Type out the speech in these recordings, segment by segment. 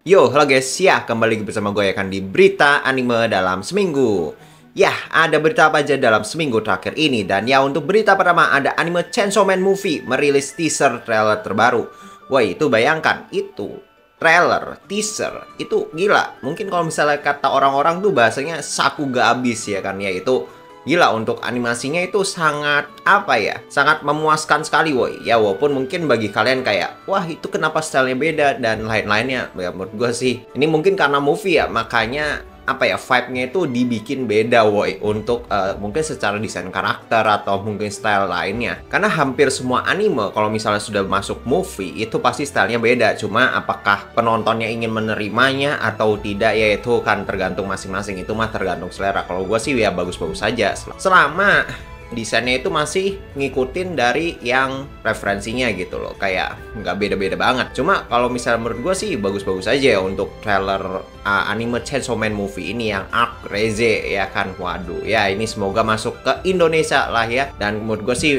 Yo, halo guys, ya kembali bersama gue ya kan di berita anime dalam seminggu. Ya, ada berita apa aja dalam seminggu terakhir ini. Dan ya, untuk berita pertama ada anime Chainsaw Man Movie merilis teaser trailer terbaru. Woi, itu bayangkan, itu trailer, teaser, itu gila. Mungkin kalau misalnya kata orang-orang tuh bahasanya saku gak habis ya kan. Ya itu gila, untuk animasinya itu sangat apa ya, sangat memuaskan sekali woi. Ya walaupun mungkin bagi kalian kayak wah itu kenapa stylenya beda dan lain-lainnya, ya menurut gue sih ini mungkin karena movie ya, makanya apa ya, vibe-nya itu dibikin beda woi. Untuk mungkin secara desain karakter atau mungkin style lainnya, karena hampir semua anime kalau misalnya sudah masuk movie itu pasti stylenya beda. Cuma apakah penontonnya ingin menerimanya atau tidak, ya itu kan tergantung masing-masing, itu mah tergantung selera. Kalau gue sih ya bagus-bagus saja selama desainnya itu masih ngikutin dari yang referensinya gitu loh, kayak nggak beda-beda banget. Cuma kalau misalnya menurut gue sih bagus-bagus aja ya untuk trailer anime Chainsaw Man Movie ini yang Arc Reze ya kan. Waduh ya, ini semoga masuk ke Indonesia lah ya, dan menurut gue sih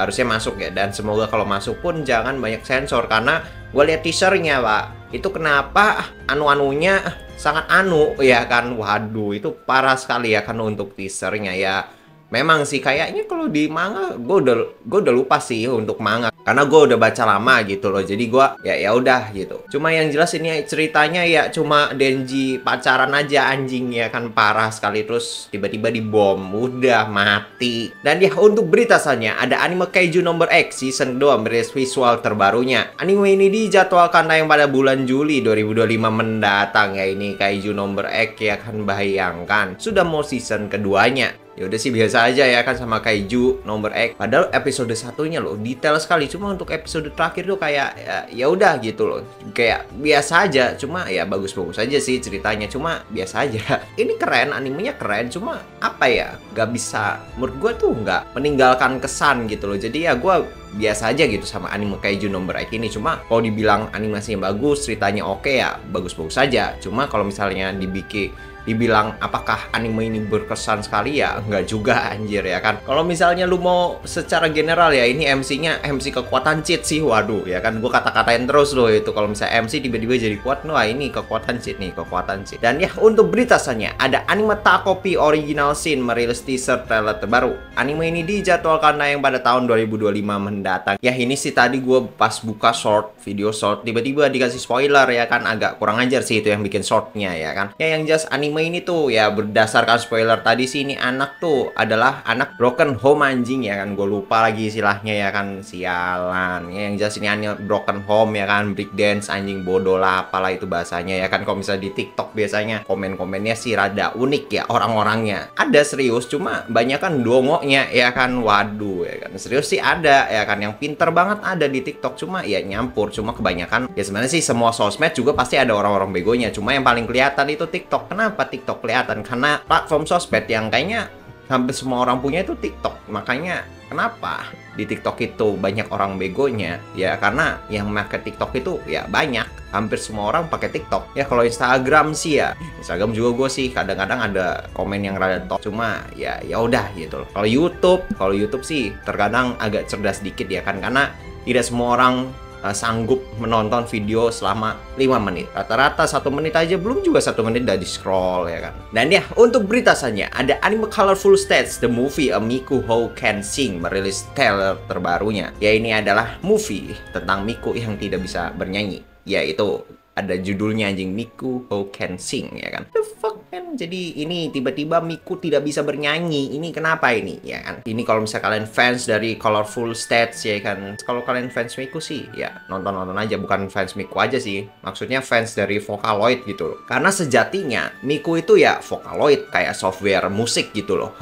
harusnya masuk ya. Dan semoga kalau masuk pun jangan banyak sensor, karena gue lihat teasernya pak, itu kenapa anu-anunya sangat anu ya kan. Waduh itu parah sekali ya kan untuk teasernya ya. Memang sih kayaknya kalau di manga gue udah lupa sih untuk manga, karena gue udah baca lama gitu loh. Jadi gue ya udah gitu. Cuma yang jelas ini ceritanya ya cuma Denji pacaran aja anjing ya kan, parah sekali. Terus tiba-tiba dibom, udah mati. Dan ya untuk berita selanjutnya ada anime Kaiju Number X season 2 merilis visual terbarunya. Anime ini dijadwalkan tayang pada bulan Juli 2025 mendatang ya. Ini Kaiju Number X ya kan, bayangkan sudah mau season keduanya. Ya udah sih biasa aja ya kan sama Kaiju Number X. Padahal episode satunya loh detail sekali. Cuma untuk episode terakhir tuh kayak ya udah gitu loh, kayak biasa aja. Cuma ya bagus-bagus aja sih ceritanya, cuma biasa aja. Ini keren, animenya keren, cuma apa ya, gak bisa, menurut gue tuh nggak meninggalkan kesan gitu loh. Jadi ya gue biasa aja gitu sama anime Kaiju Number X ini. Cuma kalau dibilang animasinya bagus, ceritanya oke, ya bagus-bagus saja. Cuma kalau misalnya dibilang apakah anime ini berkesan sekali, ya nggak juga anjir ya kan. Kalau misalnya lu mau secara general ya, ini MC-nya MC kekuatan cheat sih. Waduh ya kan, gue kata-katain terus loh itu kalau misalnya MC tiba-tiba jadi kuat. Wah ini kekuatan cheat nih, kekuatan cheat. Dan ya untuk berita selanjutnya ada anime Takopi Original Sin merilis teaser trailer terbaru. Anime ini dijadwalkan tayang pada tahun 2025 mendatang. Ya ini sih tadi gue pas buka video short tiba-tiba dikasih spoiler ya kan, agak kurang ajar sih itu yang bikin shortnya ya kan. Ya yang jelas anime ini tuh ya berdasarkan spoiler tadi sih, ini anak tuh adalah anak broken home anjing ya kan. Gue lupa lagi istilahnya ya kan, sialan ya. Yang jelas ini anime broken home ya kan, break dance anjing, bodoh lah apalah itu bahasanya ya kan. Kalau misalnya di TikTok biasanya komen-komennya sih rada unik ya orang-orangnya. Ada serius, cuma banyak kan dongonya ya kan. Waduh ya kan, serius sih ada ya kan, yang pinter banget ada di TikTok, cuma ya nyampur. Cuma kebanyakan ya sebenarnya sih semua sosmed juga pasti ada orang-orang begonya, cuma yang paling kelihatan itu TikTok. Kenapa TikTok kelihatan? Karena platform sosmed yang kayaknya hampir semua orang punya itu TikTok. Makanya kenapa di TikTok itu banyak orang begonya? Ya karena yang pakai TikTok itu ya banyak, hampir semua orang pakai TikTok. Ya kalau Instagram sih ya, Instagram juga gue sih kadang-kadang ada komen yang rada tok, cuma ya udah gitu loh. Kalau YouTube sih terkadang agak cerdas dikit ya kan, karena tidak semua orang sanggup menonton video selama 5 menit. Rata-rata 1 menit aja, belum juga 1 menit udah di scroll ya kan. Dan ya untuk berita selanjutnya ada anime Colorful Stage The Movie A Miku Who Can Sing merilis trailer terbarunya. Ya ini adalah movie tentang Miku yang tidak bisa bernyanyi. Ya itu ada judulnya anjing, Miku Who Can Sing ya kan. The fuck man. Jadi ini tiba-tiba Miku tidak bisa bernyanyi. Ini kenapa ini ya kan? Ini kalau misalnya kalian fans dari Colorful Stage ya kan. Kalau kalian fans Miku sih ya nonton-nonton aja, bukan fans Miku aja sih. Maksudnya fans dari Vocaloid gitu loh. Karena sejatinya Miku itu ya Vocaloid, kayak software musik gitu loh.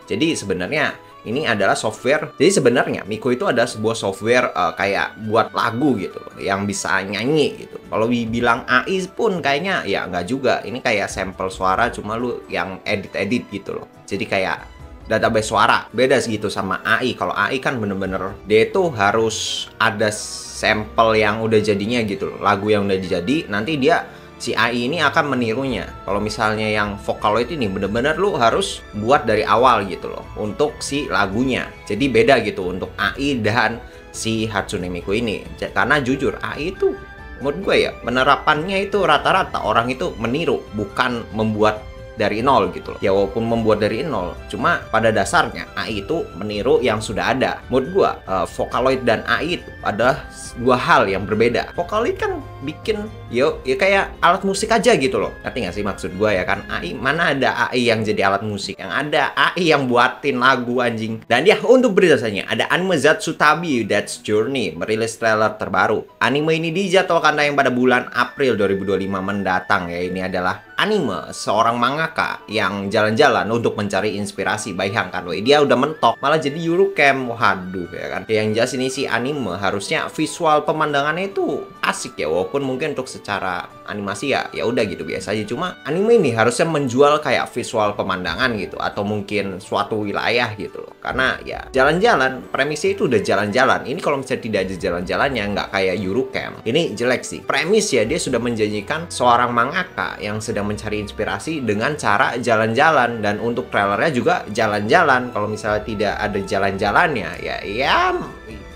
Jadi sebenarnya ini adalah software. Jadi sebenarnya Miku itu ada sebuah software kayak buat lagu gitu loh, yang bisa nyanyi gitu. Kalau dibilang AI pun kayaknya ya nggak juga. Ini kayak sampel suara, cuma lu yang edit-edit gitu loh. Jadi kayak database suara. Beda segitu sama AI. Kalau AI kan bener-bener dia itu harus ada sampel yang udah jadinya gitu loh. Lagu yang udah jadi, nanti dia si AI ini akan menirunya. Kalau misalnya yang Vocaloid ini bener-bener lu harus buat dari awal gitu loh untuk si lagunya. Jadi beda gitu untuk AI dan si Hatsune Miku ini. Karena jujur AI itu menurut gue ya penerapannya itu rata-rata orang itu meniru, bukan membuat dari nol gitu loh. Ya walaupun membuat dari nol, cuma pada dasarnya AI itu meniru yang sudah ada. Menurut gua Vocaloid dan AI itu adalah dua hal yang berbeda. Vocaloid kan bikin ya kayak alat musik aja gitu loh. Ngerti nggak sih maksud gua ya kan? AI, mana ada AI yang jadi alat musik? Yang ada AI yang buatin lagu anjing. Dan ya untuk beritanya ada anime Zatsutabi That's Journey merilis trailer terbaru. Anime ini dijadwalkan tayang pada bulan April 2025 mendatang ya. Ini adalah anime seorang mangaka yang jalan-jalan untuk mencari inspirasi. Bayangkan, woi, dia udah mentok malah jadi Eurocam. Waduh ya kan. Yang jelas ini sih anime harusnya visual pemandangannya itu asik ya, walaupun mungkin untuk secara animasi ya udah gitu biasa aja. Cuma anime ini harusnya menjual kayak visual pemandangan gitu, atau mungkin suatu wilayah gitu loh. Karena ya jalan-jalan, premisnya itu udah jalan-jalan. Ini kalau misalnya tidak ada jalan-jalannya, nggak kayak Eurocam, ini jelek sih. Premis ya, dia sudah menjanjikan seorang mangaka yang sedang mencari inspirasi dengan cara jalan-jalan, dan untuk trailernya juga jalan-jalan. Kalau misalnya tidak ada jalan-jalannya ya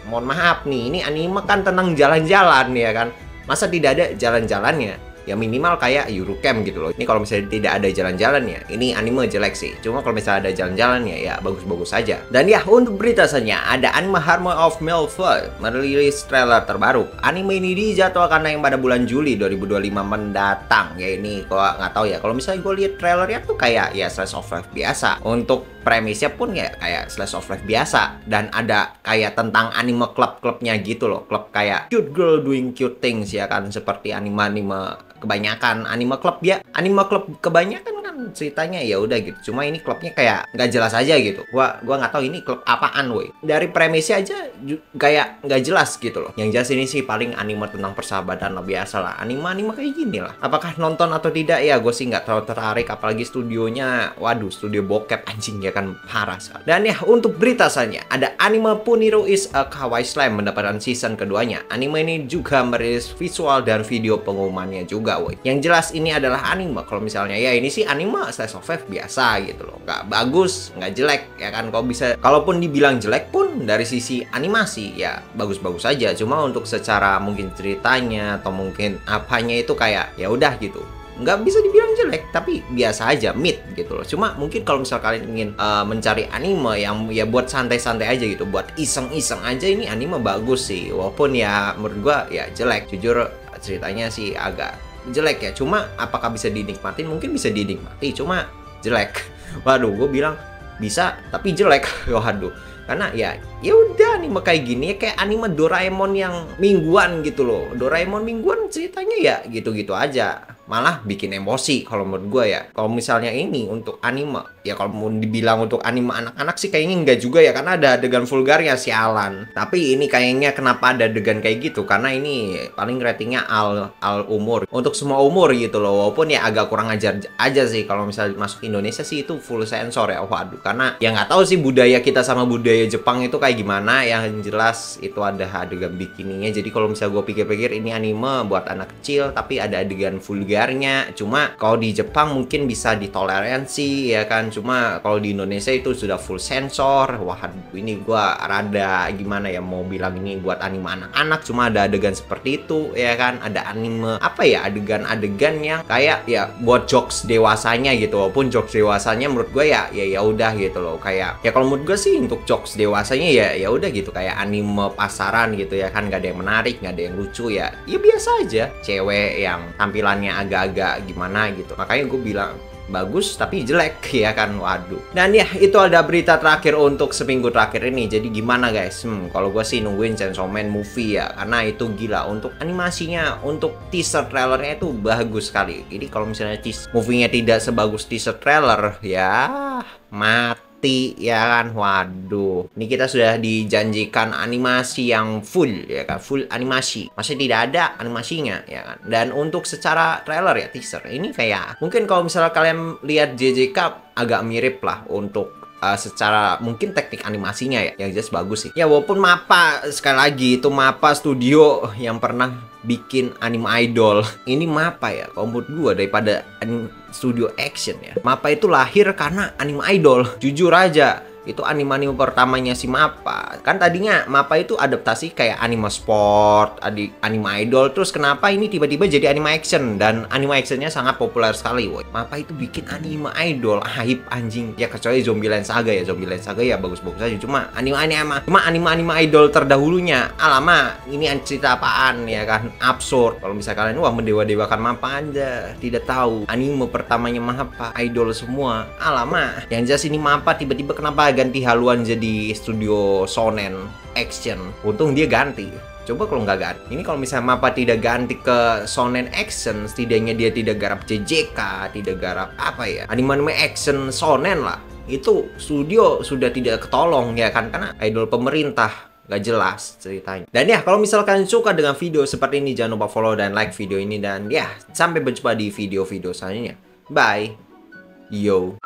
mohon maaf nih, ini anime kan tentang jalan-jalan ya kan, masa tidak ada jalan-jalannya? Ya minimal kayak Eurocam gitu loh. Ini kalau misalnya tidak ada jalan-jalannya, ini anime jelek sih. Cuma kalau misalnya ada jalan-jalannya ya bagus-bagus saja. Dan ya untuk berita selanjutnya ada anime Harmony of Milford merilis trailer terbaru. Anime ini dijadwalkan tayang pada bulan Juli 2025 mendatang. Ya ini gua nggak tahu ya. Kalau misalnya gue lihat trailernya tuh kayak ya slice of life biasa. Untuk premisnya pun ya kayak slice of life biasa, dan ada kayak tentang anime klub-klubnya gitu loh. Klub kayak cute girl doing cute things ya kan, seperti anime-anime kebanyakan anime klub ya. Anime klub kebanyakan kan ceritanya ya udah gitu. Cuma ini klubnya kayak nggak jelas aja gitu. Gua nggak tahu ini klub apaan woi. Dari premisnya aja kayak nggak jelas gitu loh. Yang jelas ini sih paling anime tentang persahabatan lah, biasa lah. Anime-anime kayak gini lah. Apakah nonton atau tidak ya gue sih nggak terlalu tertarik. Apalagi studionya, waduh, studio bokep anjing ya kan, parah sekali. Dan ya untuk berita selanjutnya ada anime Puniro is a Kawaii Slam mendapatkan season keduanya. Anime ini juga merilis visual dan video pengumumannya juga. Yang jelas ini adalah anime. Kalau misalnya ya ini sih anime slice of life biasa gitu loh, nggak bagus, nggak jelek ya kan. Kalau bisa, kalaupun dibilang jelek pun dari sisi animasi ya bagus-bagus aja. Cuma untuk secara mungkin ceritanya atau mungkin apanya itu kayak ya udah gitu, nggak bisa dibilang jelek, tapi biasa aja, mid gitu loh. Cuma mungkin kalau misal kalian ingin mencari anime yang ya buat santai-santai aja gitu, buat iseng-iseng aja, ini anime bagus sih. Walaupun ya menurut gua ya jelek, jujur ceritanya sih agak jelek ya. Cuma apakah bisa dinikmatin? Mungkin bisa dinikmati, cuma jelek. Waduh, gue bilang bisa tapi jelek. Waduh, karena ya udah anime kayak gini ya, kayak anime Doraemon yang mingguan gitu loh. Doraemon mingguan ceritanya ya gitu-gitu aja, malah bikin emosi kalau menurut gue ya. Kalau misalnya ini untuk anime ya, kalau mau dibilang untuk anime anak-anak sih kayaknya enggak juga ya, karena ada adegan vulgarnya, sialan. Tapi ini kayaknya kenapa ada adegan kayak gitu, karena ini paling ratingnya al umur, untuk semua umur gitu loh. Walaupun ya agak kurang ajar aja sih kalau misalnya masuk Indonesia sih itu full sensor ya. Waduh, karena ya nggak tahu sih budaya kita sama budaya Jepang itu kayak gimana. Yang jelas itu ada adegan bikininya. Jadi kalau misalnya gue pikir-pikir ini anime buat anak kecil tapi ada adegan vulgarnya. Cuma kalau di Jepang mungkin bisa ditoleransi ya kan. Cuma kalau di Indonesia itu sudah full sensor. Waduh, ini gue rada gimana ya mau bilang ini buat anime anak-anak, cuma ada adegan seperti itu ya kan. Ada anime apa ya, adegan-adegan yang kayak ya buat jokes dewasanya gitu. Walaupun jokes dewasanya menurut gue ya udah gitu loh. Kayak ya kalau menurut gue sih untuk jokes dewasanya ya udah gitu, kayak anime pasaran gitu ya kan. Gak ada yang menarik, gak ada yang lucu ya biasa aja. Cewek yang tampilannya agak-agak gimana gitu. Makanya gue bilang bagus tapi jelek ya kan. Waduh. Dan ya itu ada berita terakhir untuk seminggu terakhir ini. Jadi gimana guys? Kalau gue sih nungguin Chainsaw Man movie ya, karena itu gila. Untuk animasinya, untuk teaser trailernya itu bagus sekali. Jadi kalau misalnya movie-nya tidak sebagus teaser trailer ya mati ya kan. Waduh, ini kita sudah dijanjikan animasi yang full ya kan, full animasi, masih tidak ada animasinya ya kan. Dan untuk secara trailer ya, teaser ini kayak mungkin kalau misalnya kalian lihat JJK agak mirip lah untuk secara mungkin teknik animasinya ya, yang jelas bagus sih ya. Walaupun MAPPA, sekali lagi itu MAPPA studio yang pernah bikin anime idol. Ini MAPPA ya, kalau menurut gue daripada studio action ya, MAPPA itu lahir karena anime idol. Jujur aja, itu anime-anime pertamanya si MAPPA. Kan tadinya MAPPA itu adaptasi kayak anime sport, anime idol, terus kenapa ini tiba-tiba jadi anime action, dan anime actionnya sangat populer sekali, woy. MAPPA itu bikin anime idol, hype anjing. Ya kecuali Zombieland Saga ya, Zombieland Saga ya bagus-bagus aja, cuma anime idol terdahulunya. Alama, ini cerita apaan ya kan? Absurd. Kalau misalnya kalian wah mendewa-dewakan MAPPA aja, tidak tahu anime pertamanya MAPPA idol semua. Alama, yang jelas ini MAPPA tiba-tiba kenapa ganti haluan jadi studio shonen action. Untung dia ganti. Coba kalau nggak ganti. Ini kalau misalnya MAPPA tidak ganti ke shonen action, setidaknya dia tidak garap JJK, tidak garap apa ya, anime action shonen lah. Itu studio sudah tidak ketolong ya kan, karena idol pemerintah. Gak jelas ceritanya. Dan ya, kalau misalkan kalian suka dengan video seperti ini, jangan lupa follow dan like video ini. Dan ya, sampai berjumpa di video-video selanjutnya. Bye. Yo.